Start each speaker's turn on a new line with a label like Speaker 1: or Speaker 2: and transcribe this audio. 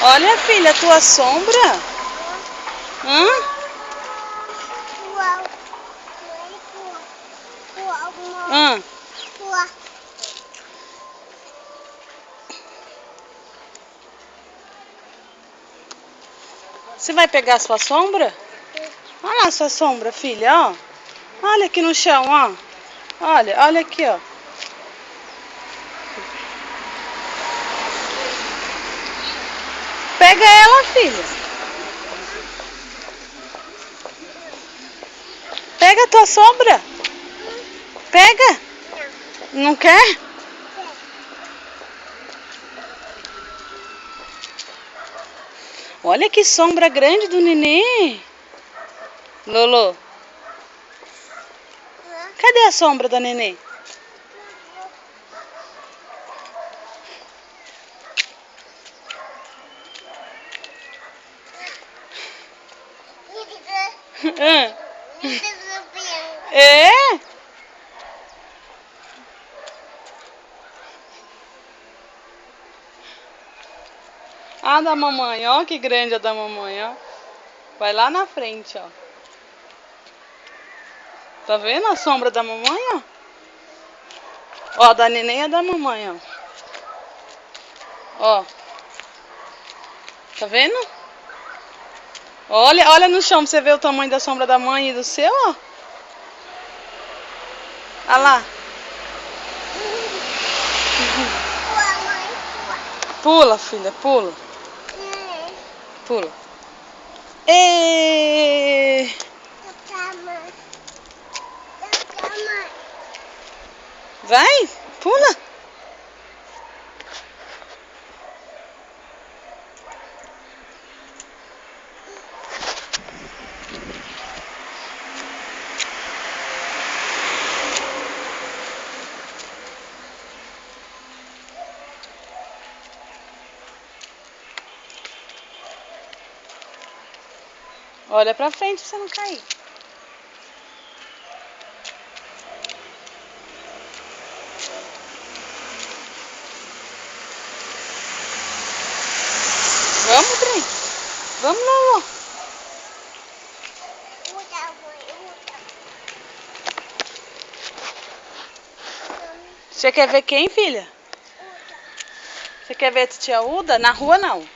Speaker 1: Olha, filha, a tua sombra. Hã? Hã? Você vai pegar a sua sombra? Olha lá a sua sombra, filha, ó. Olha aqui no chão, ó. Olha aqui, ó. Pega ela, filha. Pega a tua sombra. Pega. Não quer? Olha que sombra grande do nenê. Lolo. Cadê a sombra da nenê? É? A da mamãe, ó que grande a da mamãe, ó. Vai lá na frente, ó. Tá vendo a sombra da mamãe, ó? Ó, a da neném é da mamãe, ó. Ó. Tá vendo? Olha no chão pra você ver o tamanho da sombra da mãe e do seu, ó. Olha lá. Pula, filha, pula. Pula. E... Vai, pula. Olha pra frente pra você não cair. Vamos, trem. Vamos, Lolo. Você quer ver quem, filha? Você quer ver a tia Uda? Na rua, não.